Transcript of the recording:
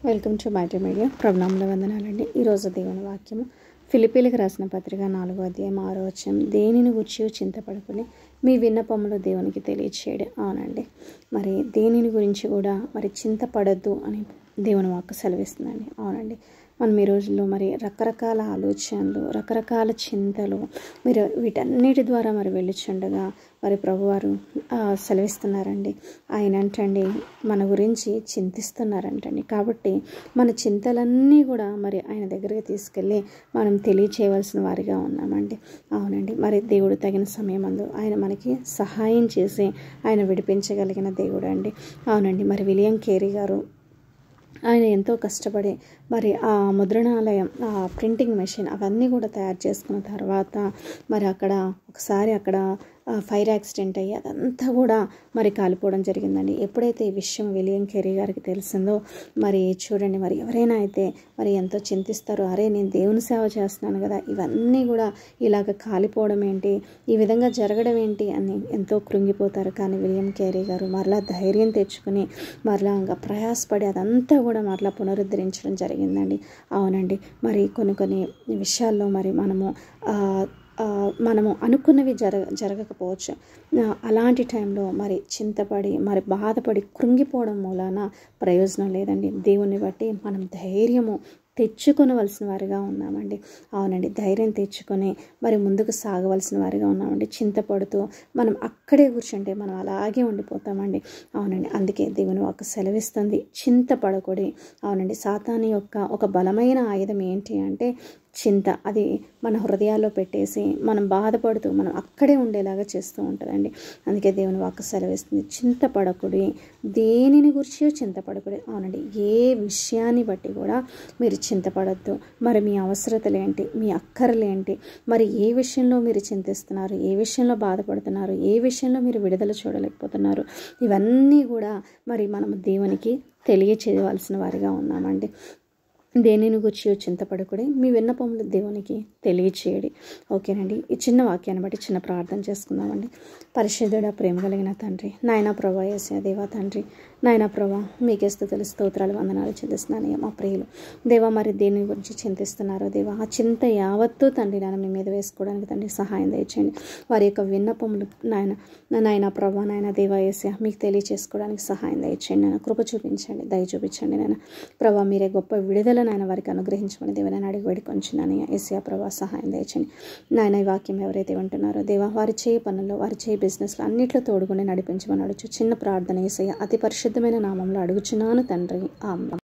Welcome to mighty media. ప్రభునామంలో వందనాలండి. ఈరోజు దేవుని వాక్యము ఫిలిప్పీలకు రాసిన పత్రిక 4వ అధ్యాయం 6వ వచనం, దేనిని గురించి చింతపడకుని మీ విన్నపములు దేవునికి తెలియచేయడం. అవునండి, మరి దేనిని గురించి కూడా మరి చింతపడద్దు అని దేవుని వాక్కు సెలవిస్తుందండి. అవునండి, మనం ఈ రోజుల్లో మరి రకరకాల ఆలోచనలు, రకరకాల చింతలు మీరు వీటన్నిటి ద్వారా మరి వెళ్ళుచుండగా మరి ప్రభువారు సెలవిస్తున్నారండి. ఆయన అంటండి మన గురించి చింతిస్తున్నారంటండి. కాబట్టి మన చింతలన్నీ కూడా మరి ఆయన దగ్గరికి తీసుకెళ్ళి మనం తెలియచేయవలసిన వారిగా ఉన్నామండి. అవునండి, మరి దేవుడు తగిన సమయమందు ఆయన మనకి సహాయం చేసి ఆయన విడిపించగలిగిన దేవుడు అండి. అవునండి, మరి విలియం కేరీ గారు ఆయన ఎంతో కష్టపడి మరి ఆ ముద్రణాలయం, ఆ ప్రింటింగ్ మెషిన్ అవన్నీ కూడా తయారు చేసుకున్న తర్వాత మరి ఒకసారి అక్కడ ఫైర్ యాక్సిడెంట్ అయ్యి అదంతా కూడా మరి కాలిపోవడం జరిగిందండి. ఎప్పుడైతే ఈ విషయం విలియం కేరీ గారికి తెలిసిందో మరి చూడండి, మరి ఎవరైనా అయితే మరి ఎంతో చింతిస్తారు. అరే, నేను దేవుని సేవ చేస్తున్నాను కదా, ఇవన్నీ కూడా ఇలాగ కాలిపోవడం ఏంటి, ఈ విధంగా జరగడం ఏంటి అని ఎంతో కృంగిపోతారు. కానీ విలియం కేరీ గారు మరలా ధైర్యం తెచ్చుకుని మరలా ఇంకా ప్రయాసపడి అదంతా కూడా మరలా పునరుద్ధరించడం జరిగిందండి. అవునండి, మరి కొన్ని విషయాల్లో మరి మనము అనుకున్నవి జరగకపోవచ్చు. అలాంటి టైంలో మరి చింతపడి మరి బాధపడి కృంగిపోవడం మూలాన ప్రయోజనం లేదండి. దేవుని బట్టి మనం ధైర్యము తెచ్చుకొనవలసిన వారిగా ఉన్నామండి. అవునండి, ధైర్యం తెచ్చుకొని మరి ముందుకు సాగవలసిన వారిగా ఉన్నామండి. చింతపడుతూ మనం అక్కడే కూర్చుంటే మనం అలాగే ఉండిపోతామండి. అవునండి, అందుకే దేవుని వాక్కు సెలవిస్తుంది, చింతపడకూడి. అవునండి, సాతాను యొక్క ఒక బలమైన ఆయుధం ఏంటి అంటే చింత. అది మన హృదయాల్లో పెట్టేసి మనం బాధపడుతూ మనం అక్కడే ఉండేలాగా చేస్తూ ఉంటుందండి. అందుకే దేవుని వాక్కు సెలవిస్తుంది, చింతపడకుడి, దేనిని గురించి చింతపడకుడి. అవునండి, ఏ విషయాన్ని బట్టి కూడా మీరు చింతపడద్దు. మరి మీ అవసరతలు ఏంటి, మీ అక్కర్లేంటి, మరి ఏ విషయంలో మీరు చింతిస్తున్నారు, ఏ విషయంలో బాధపడుతున్నారు, ఏ విషయంలో మీరు విడుదల చూడలేకపోతున్నారు, ఇవన్నీ కూడా మరి మనం దేవునికి తెలియచేయవలసిన వారిగా ఉన్నామండి. దేనిని గురించి చింతపడకుడి, మీ విన్నపములు దేవునికి తెలియచేయడి. ఓకేనండి, ఈ చిన్న వాక్యాన్ని బట్టి చిన్న ప్రార్థన చేసుకుందామండి. పరిశుద్ధుడా, ప్రేమ కలిగిన తండ్రి, నాయనా ప్రభా, యేసయ్య దేవా తండ్రి, నాయనా ప్రభా, మీకే స్తుతులు స్తోత్రాలు వందనాలు చెల్లిస్తున్నానయ్యా. మా ప్రియులు దేవా, మరి దేని గురించి చింతిస్తున్నారో దేవా, ఆ చింత యావత్తూ తండ్రి నాయన మీ మీద వేసుకోవడానికి తండ్రి సహాయం దయచేయండి. వారి యొక్క విన్నపములు నాయనా ప్రభా, నాయన దేవా యేసయ్య మీకు తెలియచేసుకోవడానికి సహాయం దయచేయండి. నాయన కృప చూపించండి, దయ చూపించండి. నాయన ప్రభా, మీరే గొప్ప విడుదల నాయన వారికి అనుగ్రహించమని దేవనని అడిగి వేడుకొంచున్నాను. యేసయ్య ప్రభా, సహాయం దయచేయండి. నాయన ఈ వాక్యం ఎవరైతే వింటున్నారో దేవా, వారి చేయి పనుల్లో, వారి చేయి బిజినెస్లో అన్నిట్లో తోడుగుని నడిపించమని అడుచు చిన్న ప్రార్థన యేసయ్య అతి పరిశుద్ధమైన నామంలో అడుగుచున్నాను తండ్రి. ఆమేన్.